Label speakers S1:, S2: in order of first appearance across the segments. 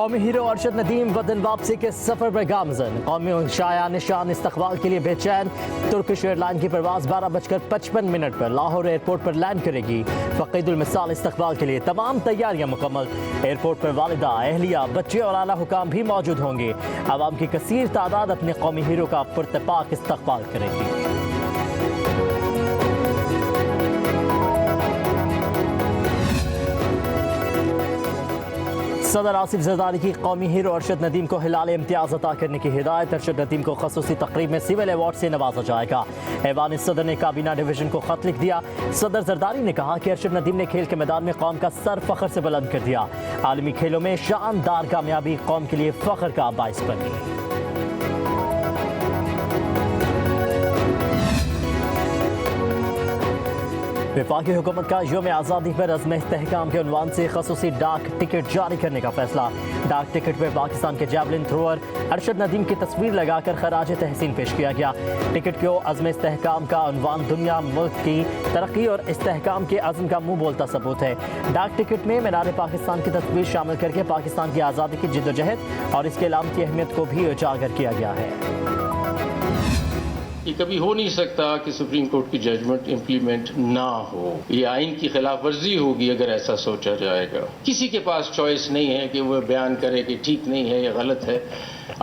S1: कौमी हीरो अरशद नदीम वतन वापसी के सफर पर गामजन। कौमी शाया निशान इस्तकबाल के लिए बेचैन। तुर्किश एयरलाइन की परवाज 12:55 पर लाहौर एयरपोर्ट पर लैंड करेगी। फ़कीदुल मिसाल इस्तकबाल के लिए तमाम तैयारियां मुकम्मल। एयरपोर्ट पर वालिदा, अहलिया, बच्चे और आला हुकाम भी मौजूद होंगे। आवाम की कसीर तादाद अपने कौमी हीरो का पुरतपाक इस्तकबाल करेगी। सदर आसिफ जरदारी की कौमी हीरो अरशद नदीम को हिलाल इम्तियाज़ अता करने की हिदायत। अरशद नदीम को खसूसी तकरीब में सिविल अवार्ड से नवाजा जाएगा। ऐवान सदर ने काबीना डिवीजन को खत लिख दिया। सदर जरदारी ने कहा कि अरशद नदीम ने खेल के मैदान में कौम का सर फख्र से बुलंद कर दिया। आलमी खेलों में शानदार कामयाबी कौम के लिए फख्र का बाइस बनी। वफाकी हुकूमत का यौम आज़ादी पर अज़्म इस्तेहकाम के उन्वान से खसूसी डाक टिकट जारी करने का फैसला। डाक टिकट पर पाकिस्तान के जैवलिन थ्रोअर अरशद नदीम की तस्वीर लगाकर खराज तहसीन पेश किया गया। टिकट को अज़्म इस्तेहकाम का उन्वान दुनिया मुल्क की तरक्की और इस्तेहकाम के अज़्म का मुँह बोलता सबूत है। डाक टिकट में मीनार पाकिस्तान की तस्वीर शामिल करके पाकिस्तान की आज़ादी की जिद्दोजहद और इसके अलामती अहमियत को भी उजागर किया गया है।
S2: ये कभी हो नहीं सकता कि सुप्रीम कोर्ट की जजमेंट इम्प्लीमेंट ना हो। ये आइन की खिलाफ वर्जी होगी अगर ऐसा सोचा जाएगा। किसी के पास चॉइस नहीं है कि वह बयान करे कि ठीक नहीं है या गलत है।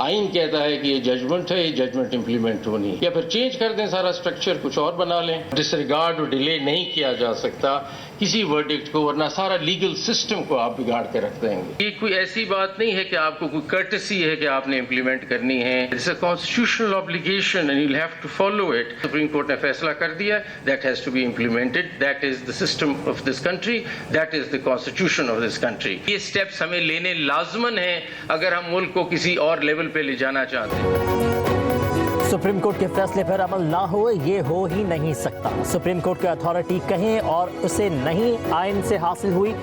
S2: आइन कहता है कि ये जजमेंट है, ये जजमेंट इम्प्लीमेंट होनी, या फिर चेंज कर दें सारा स्ट्रक्चर, कुछ और बना लें। डिसरिगार्ड और डिले नहीं किया जा सकता किसी वर्डिक्ट को, वरना सारा लीगल सिस्टम को आप बिगाड़ के रख देंगे। ये कोई ऐसी बात नहीं है कि आपको कोई कर्टसी है कि आपने इम्प्लीमेंट करनी है। It's a constitutional obligation and you have to follow it. Supreme court ने फैसला कर दिया, that has to be implemented. That is the system of this country, that is the constitution of this country. ये steps हमें लेने लाजमन है अगर हम मुल्क को किसी और लेवल पे ले जाना चाहते हैं।
S1: सुप्रीम कोर्ट के फैसले पर अमल ना हो, ये हो ही नहीं सकता। सुप्रीम कोर्ट की अथॉरिटी कहें और उसे नहीं आइन से हासिल हुई।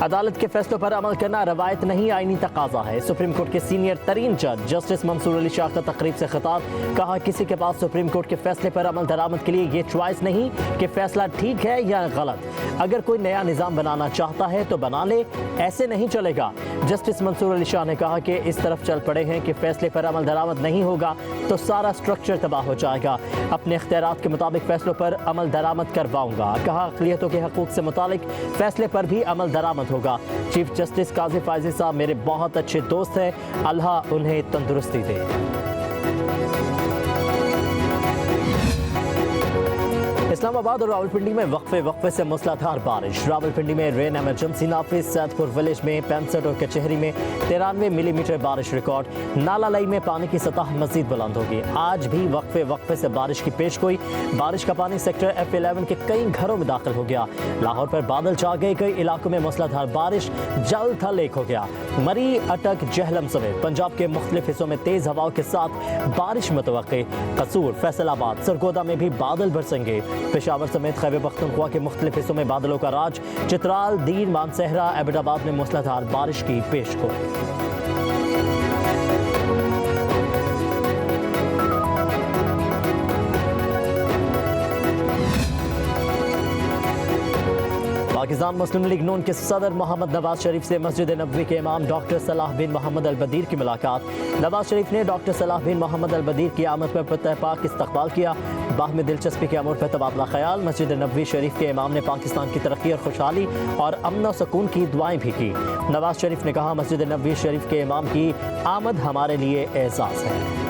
S1: अदालत के फैसलों पर अमल करना रवायत नहीं, आइनी तकाजा है। सुप्रीम कोर्ट के सीनियर तरीन जज जस्टिस मंसूर अली शाह का तकरीब से खिताब। कहा, किसी के पास सुप्रीम कोर्ट के फैसले पर अमल दरामद के लिए ये चॉइस नहीं कि फैसला ठीक है या गलत। अगर कोई नया निज़ाम बनाना चाहता है तो बना ले, ऐसे नहीं चलेगा। जस्टिस मंसूर अली शाह ने कहा कि इस तरफ चल पड़े हैं कि फैसले पर अमल दरामद नहीं होगा तो सारा स्ट्रक्चर तबाह हो जाएगा। अपने इख्तियारात के मुताबिक फैसलों पर अमल दरामद करवाऊंगा। कहा, अक़लियतों के हकूक़ से मुतालिक फैसले पर भी अमल दरामद होगा। चीफ जस्टिस काजी फायजी साहब मेरे बहुत अच्छे दोस्त हैं, अल्लाह उन्हें तंदुरुस्ती दे। इस्लामाबाद और रावलपिंडी में वक्फे से मूसलाधार बारिश। रावलपिंडी में रेन एमरजेंसी नाफिज। सैदपुर विलेज में 65 और कचहरी में 93 मिलीमीटर बारिश रिकॉर्ड। नाला लई में पानी की सतह मजीद बुलंद होगी। आज भी वक्फे से बारिश की पेशगोई। बारिश का पानी सेक्टर F11 के कई घरों में दाखिल हो गया। लाहौर पर बादल छा गए। कई इलाकों में मूसलाधार बारिश, जल थल एक हो गया। मरी, अटक, जहलम समेत पंजाब के मुख्तलिफ हिस्सों में तेज हवाओं के साथ बारिश मुतवक्के। कसूर, फैसलाबाद, सरगोदा में भी बादल बरसेंगे। पेशावर समेत खैबर पख्तूनख्वा के मुख्तलिफ हिस्सों में बादलों का राज। चित्राल, दीन, मानसहरा, एबटाबाद में मूसलाधार बारिश की पेशगोई। पाकिस्तान मुस्लिम लीग नून के सदर मोहम्मद नवाज शरीफ से मस्जिद नबवी के इमाम डॉक्टर सलाह बिन मोहम्मद अल बदीर की मुलाकात। नवाज शरीफ ने डॉक्टर सलाह बिन मोहम्मद अल बदीर की आमद पर पुरतपाक इस्तकबाल किया। बाहमी दिलचस्पी के अमूर पर तबादला ख्याल। मस्जिद नबवी शरीफ के इमाम ने पाकिस्तान की तरक्की और खुशहाली और अमन और सुकून की दुआएं भी की। नवाज शरीफ ने कहा, मस्जिद नबवी शरीफ के इमाम की आमद हमारे लिए एजाज़ है।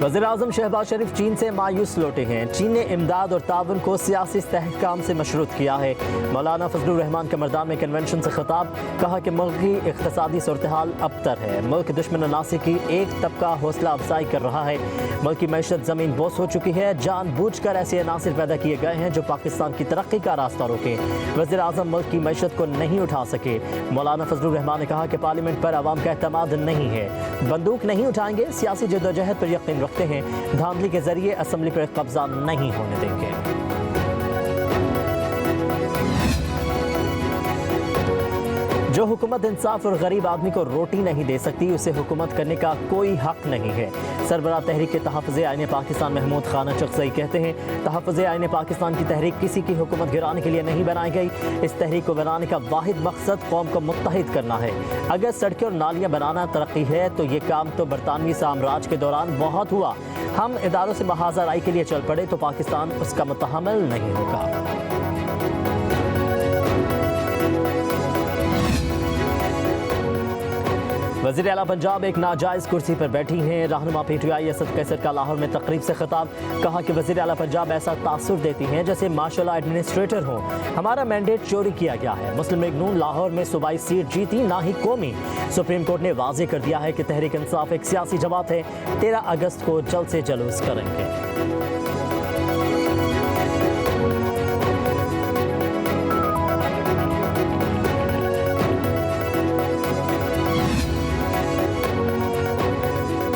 S1: वज़ीर-ए-आज़म शहबाज शरीफ चीन से मायूस लौटे हैं। चीन ने इमदाद और ताउन को सियासी इस्तेहकाम से मशरूत किया है। मौलाना फजलुर रहमान कमरदान में कन्वेंशन से खिताब। कहा कि मुल्क की इक़्तिसादी सूरत-ए-हाल अबतर है। मुल्क दुश्मन अनासी की एक तबका हौसला अफजाई कर रहा है। मुल्क की मैशत ज़मीन बोस हो चुकी है। जानबूझकर ऐसे अनासिर पैदा किए गए हैं जो पाकिस्तान की तरक्की का रास्ता रोके। वज़ीर-ए-आज़म मुल्क की मैशत को नहीं उठा सके। मौलाना फजलुर रहमान ने कहा कि पार्लियामेंट पर आवाम का एतमाद नहीं है। बंदूक नहीं उठाएंगे, सियासी जद्दोजहद पर यकीन रखते हैं। धांधली के जरिए असेंबली पर कब्जा नहीं होने देंगे। जो हुकूमत इंसाफ और गरीब आदमी को रोटी नहीं दे सकती, उसे हुकूमत करने का कोई हक नहीं है। सरबराह तहरीक तहफ़्फ़ुज़ आईन पाकिस्तान महमूद खान चकज़ई कहते हैं, तहफ़्फ़ुज़ आईन पाकिस्तान की तहरीक किसी की हुकूमत गिराने के लिए नहीं बनाई गई। इस तहरीक को बनाने का वाहिद मकसद कौम को मुत्तहिद करना है। अगर सड़कें और नालियाँ बनाना तरक्की है तो ये काम तो बरतानवी साम्राज्य के दौरान बहुत हुआ। हम इदारों से महाज़राई के लिए चल पड़े तो पाकिस्तान उसका मुतहम्मिल नहीं होगा। वज़ीर आला पंजाब एक नाजायज़ कुर्सी पर बैठी हैं। रहनुमा PTI असद कैसर का लाहौर में तकरीब से खिताब, कहा कि वज़ीर आला पंजाब ऐसा तासुर देती हैं जैसे माशाल्लाह एडमिनिस्ट्रेटर हों। हमारा मैंडेट चोरी किया गया है। मुस्लिम लीग नून लाहौर में सूबाई सीट जीती, ना ही कौमी। सुप्रीम कोर्ट ने वाज़ेह कर दिया है कि तहरीक इंसाफ एक सियासी जमात है। 13 अगस्त को जल्द से जुलूस करेंगे।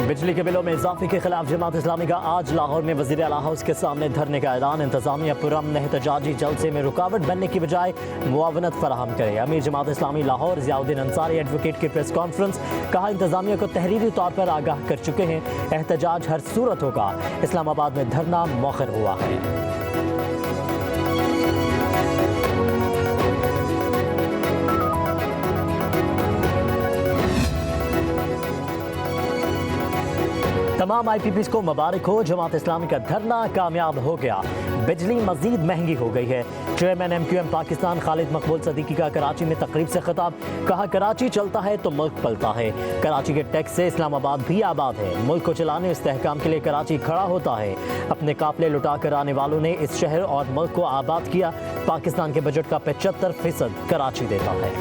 S1: बिजली के बिलों में इजाफे के खिलाफ जमात इस्लामी का आज लाहौर में वज़ीर आला हाउस के सामने धरने का ऐलान। इंतजामिया पुरअमन एहतजाजी जलसे में रुकावट बनने की बजाय मुआवनत फराहम करे। अमीर जमात इस्लामी लाहौर ज़ियाउद्दीन अंसारी एडवोकेट की प्रेस कॉन्फ्रेंस, कहा इंतजामिया को तहरीरी तौर पर आगाह कर चुके हैं, एहतजाज हर सूरत होगा। इस्लामाबाद में धरना मौखर हुआ है। तमाम IPPs को मुबारक हो, जमात इस्लामी का धरना कामयाब हो गया। बिजली मजीद महंगी हो गई है। चेयरमैन MQM पाकिस्तान खालिद मकबूल सदीकी का कराची में तकरीब से खिताब, कहा कराची चलता है तो मुल्क पलता है। कराची के टैक्स से इस्लामाबाद भी आबाद है। मुल्क को चलाने इस्तेहकाम के लिए कराची खड़ा होता है। अपने काफिले लुटा कर आने वालों ने इस शहर और मुल्क को आबाद किया। पाकिस्तान के बजट का 75% कराची देता है।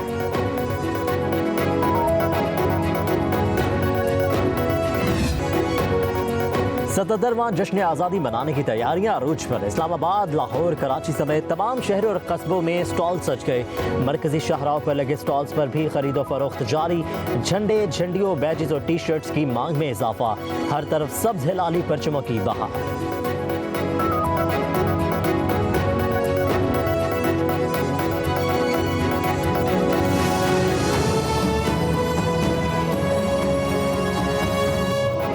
S1: 77वां जश्न आज़ादी मनाने की तैयारियां अरूज पर। इस्लामाबाद, लाहौर, कराची समेत तमाम शहरों और कस्बों में स्टॉल सज गए। मरकजी शाहराहों पर लगे स्टॉल्स पर भी खरीदो फरोख्त जारी। झंडे, झंडियों, बैजेस और टी शर्ट्स की मांग में इजाफा। हर तरफ सब्ज हिलाली परचमों की बहार।